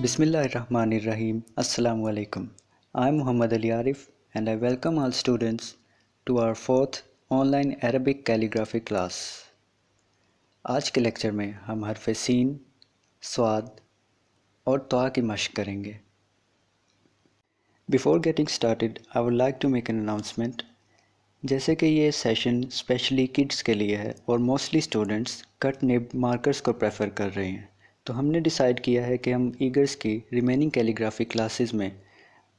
Bismillahirrahmanirrahim. Assalamu alaikum. I am Muhammad Ali Arif and I welcome all students to our fourth online Arabic calligraphy class. आज के lecture में हम हरफ scene, स्वाद और तवा की मश्क करेंगे. Before getting started, I would like to make an announcement. जैसे कि ये सेशन स्पेशली किड्स के लिए है और mostly students cut nib markers को प्रेफर कर रहे हैं, तो हमने डिसाइड किया है कि हम ईगर्स की रिमेनिंग कैलीग्राफी क्लासेस में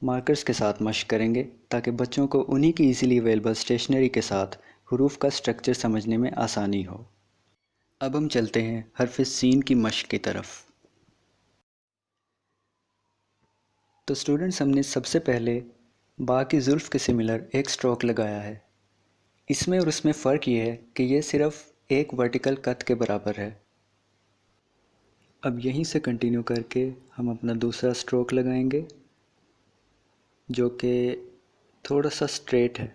मार्कर्स के साथ मश्क करेंगे ताकि बच्चों को उन्हीं की ईज़िली अवेलेबल स्टेशनरी के साथ हरूफ का स्ट्रक्चर समझने में आसानी हो. अब हम चलते हैं हरफ सीन की मश्क की तरफ. तो स्टूडेंट्स, हमने सबसे पहले बा की जुल्फ़ के सिमिलर एक स्ट्रोक लगाया है. इसमें और उसमें फ़र्क ये है कि ये सिर्फ एक वर्टिकल कट के बराबर है. अब यहीं से कंटिन्यू करके हम अपना दूसरा स्ट्रोक लगाएंगे जो कि थोड़ा सा स्ट्रेट है.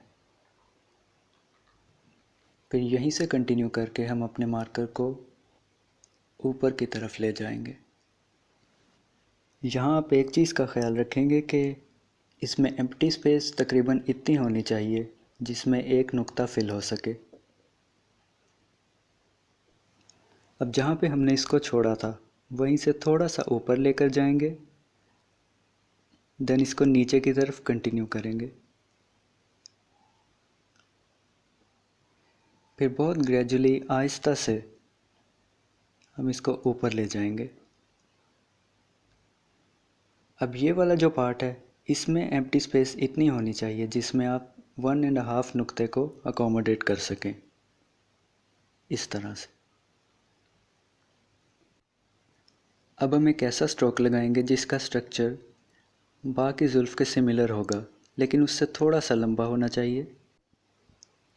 फिर यहीं से कंटिन्यू करके हम अपने मार्कर को ऊपर की तरफ ले जाएंगे. यहाँ आप एक चीज़ का ख्याल रखेंगे कि इसमें एम्प्टी स्पेस तकरीबन इतनी होनी चाहिए जिसमें एक नुक्ता फिल हो सके. अब जहाँ पे हमने इसको छोड़ा था वहीं से थोड़ा सा ऊपर लेकर जाएंगे, देन इसको नीचे की तरफ कंटिन्यू करेंगे. फिर बहुत ग्रेजुअली आहिस्ता से हम इसको ऊपर ले जाएंगे. अब ये वाला जो पार्ट है इसमें एम्प्टी स्पेस इतनी होनी चाहिए जिसमें आप 1.5 नुक्ते को अकोमोडेट कर सकें, इस तरह से. अब हम एक ऐसा स्ट्रोक लगाएंगे जिसका स्ट्रक्चर बा की जुल्फ़ के सिमिलर होगा लेकिन उससे थोड़ा सा लंबा होना चाहिए,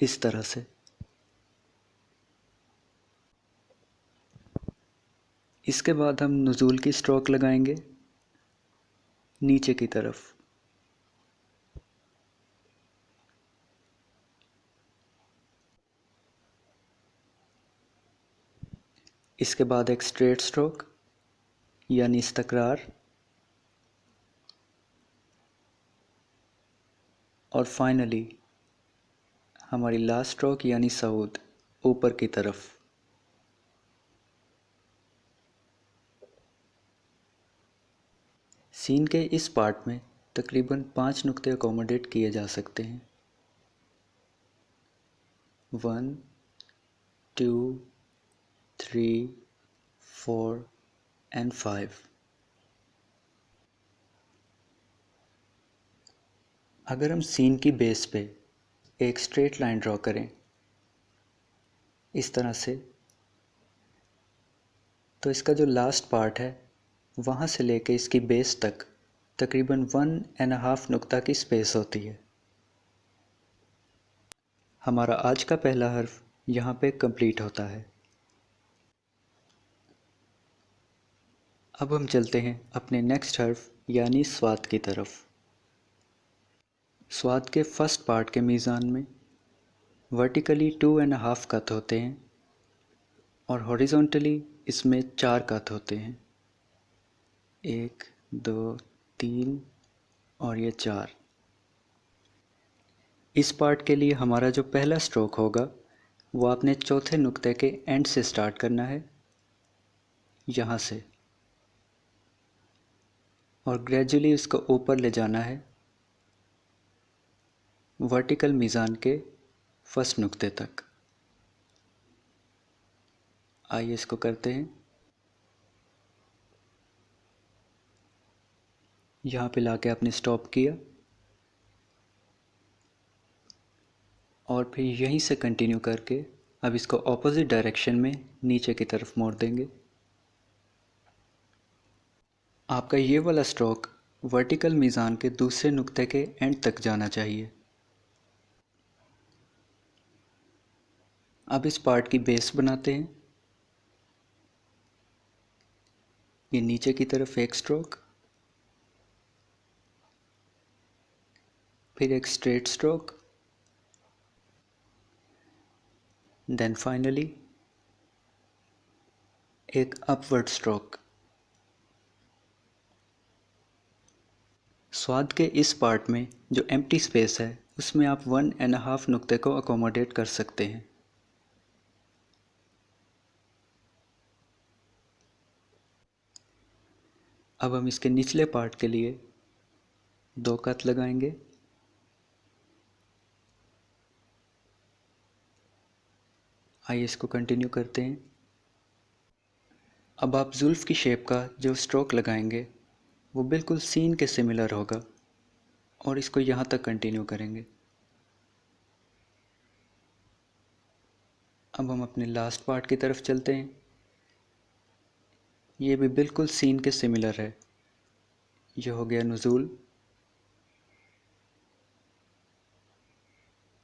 इस तरह से. इसके बाद हम नुज़ूल की स्ट्रोक लगाएंगे नीचे की तरफ. इसके बाद एक स्ट्रेट स्ट्रोक यानी इस्तक़रार, और फाइनली हमारी लास्ट स्ट्रोक यानी सऊद ऊपर की तरफ. सीन के इस पार्ट में तकरीबन 5 नुक्ते अकोमोडेट किए जा सकते हैं. 1, 2, 3, 4 एंड 5. अगर हम सीन की बेस पे एक स्ट्रेट लाइन ड्रॉ करें इस तरह से, तो इसका जो लास्ट पार्ट है वहाँ से लेके इसकी बेस तक तकरीबन 1.5 नुक्ता की स्पेस होती है. हमारा आज का पहला हर्फ यहाँ पे कंप्लीट होता है. अब हम चलते हैं अपने नेक्स्ट हर्फ यानी स्वाद की तरफ. स्वाद के फर्स्ट पार्ट के मीज़ान में वर्टिकली 2.5 कत होते हैं और हॉरिजॉन्टली इसमें 4 कत होते हैं. 1, 2, 3 और ये 4. इस पार्ट के लिए हमारा जो पहला स्ट्रोक होगा वो आपने चौथे नुक्ते के एंड से स्टार्ट करना है, यहाँ से, और ग्रेजुअली इसको ऊपर ले जाना है वर्टिकल मीज़ान के फर्स्ट नुक्ते तक. आइए इसको करते हैं. यहाँ पे लाके आपने स्टॉप किया और फिर यहीं से कंटिन्यू करके अब इसको ऑपोजिट डायरेक्शन में नीचे की तरफ मोड़ देंगे. आपका ये वाला स्ट्रोक वर्टिकल मीज़ान के दूसरे नुक्ते के एंड तक जाना चाहिए. अब इस पार्ट की बेस बनाते हैं. ये नीचे की तरफ एक स्ट्रोक, फिर एक स्ट्रेट स्ट्रोक, देन फाइनली एक अपवर्ड स्ट्रोक. स्वाद के इस पार्ट में जो एम्प्टी स्पेस है उसमें आप 1.5 नुक्ते को अकोमोडेट कर सकते हैं। अब हम इसके निचले पार्ट के लिए 2 कत लगाएंगे। आइए इसको कंटिन्यू करते हैं। अब आप जुल्फ़ की शेप का जो स्ट्रोक लगाएंगे वो बिल्कुल सीन के सिमिलर होगा और इसको यहाँ तक कंटिन्यू करेंगे। अब हम अपने लास्ट पार्ट की तरफ चलते हैं। ये भी बिल्कुल सीन के सिमिलर है। ये हो गया नुज़ूल,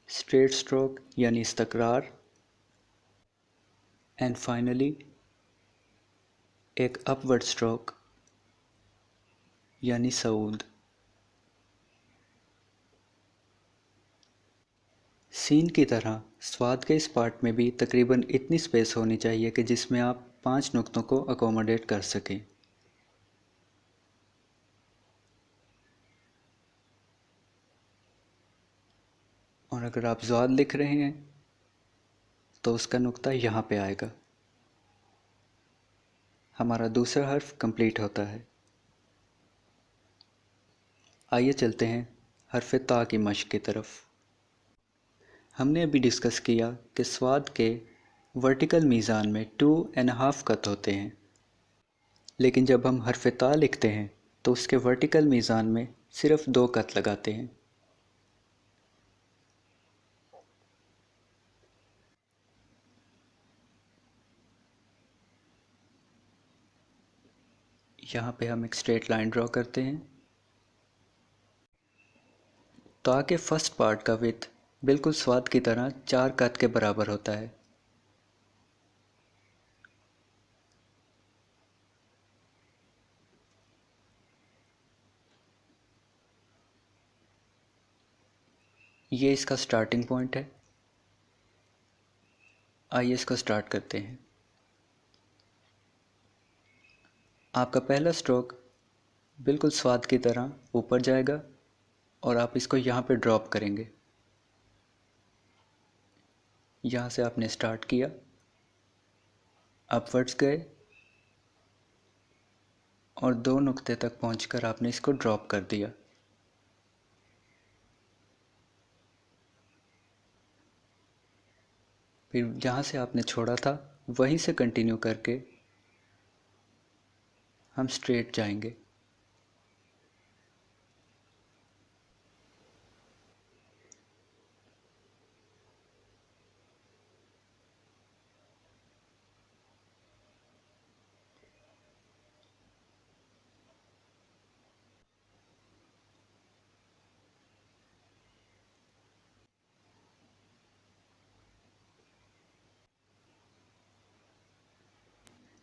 स्ट्रेट स्ट्रोक यानी इस्तकरार, एंड फाइनली एक अपवर्ड स्ट्रोक यानी सऊद। सीन की तरह स्वाद के इस पार्ट में भी तकरीबन इतनी स्पेस होनी चाहिए कि जिसमें आप 5 नुक्तों को अकोमोडेट कर सकें। और अगर आप ज़ाद लिख रहे हैं तो उसका नुक्ता यहाँ पे आएगा। हमारा दूसरा हर्फ कंप्लीट होता है। आइए चलते हैं हर्फ ता की मश्क की तरफ। हमने अभी डिस्कस किया कि स्वाद के वर्टिकल मीज़ान में 2.5 कत होते हैं, लेकिन जब हम हर्फ ता लिखते हैं तो उसके वर्टिकल मीज़ान में सिर्फ 2 कत लगाते हैं। यहाँ पे हम एक स्ट्रेट लाइन ड्रॉ करते हैं। ता के फर्स्ट पार्ट का विड्थ बिल्कुल स्वाद की तरह 4 कत के बराबर होता है। ये इसका स्टार्टिंग पॉइंट है। आइए इसको स्टार्ट करते हैं। आपका पहला स्ट्रोक बिल्कुल स्वाद की तरह ऊपर जाएगा और आप इसको यहाँ पे ड्रॉप करेंगे। यहाँ से आपने स्टार्ट किया, अपवर्ड्स गए और 2 नुक्ते तक पहुँचकर आपने इसको ड्रॉप कर दिया। फिर जहाँ से आपने छोड़ा था वहीं से कंटिन्यू करके हम स्ट्रेट जाएंगे।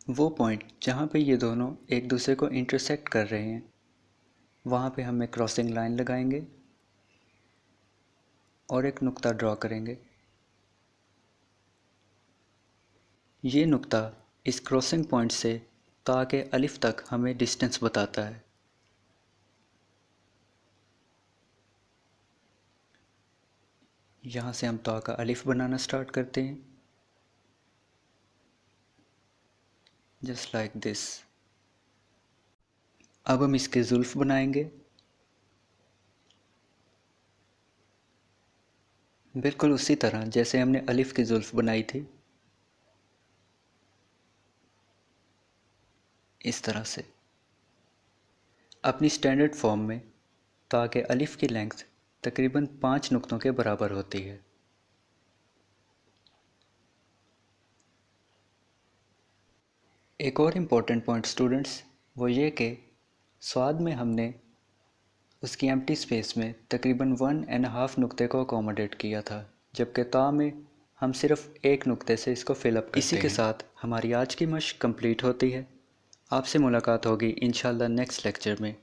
वो पॉइंट जहाँ पे ये दोनों एक दूसरे को इंटरसेक्ट कर रहे हैं वहाँ पे हम एक क्रॉसिंग लाइन लगाएंगे और एक नुक्ता ड्रॉ करेंगे। ये नुक्ता इस क्रॉसिंग पॉइंट से ता के अलिफ तक हमें डिस्टेंस बताता है। यहाँ से हम ता का अलिफ बनाना स्टार्ट करते हैं, जस्ट लाइक दिस। अब हम इसके जुल्फ बनाएंगे। बिल्कुल उसी तरह जैसे हमने अलिफ की जुल्फ बनाई थी, इस तरह से। अपनी स्टैंडर्ड फॉर्म में ता के अलिफ की लेंथ तकरीबन 5 नुक्तों के बराबर होती है। एक और इम्पोर्टेंट पॉइंट स्टूडेंट्स वो ये कि स्वाद में हमने उसकी एम्प्टी स्पेस में तकरीबन 1.5 नुक्ते को अकोमोडेट किया था, जबकि ता में हम सिर्फ एक नुक्ते से इसको फिलअप करते हैं। इसी के साथ हमारी आज की मशक कंप्लीट होती है। आपसे मुलाकात होगी इंशाल्लाह नेक्स्ट लेक्चर में।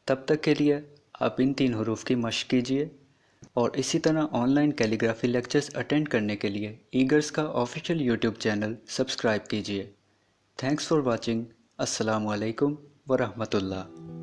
तब तक के लिए आप इन 3 हरूफ की मशक कीजिए और इसी तरह ऑनलाइन कैलीग्राफी लेक्चर्स अटेंड करने के लिए ईगर्स का ऑफिशियल यूट्यूब चैनल सब्सक्राइब कीजिए। Thanks for watching. अस्सलामु अलैकुम व रहमतुल्लाह।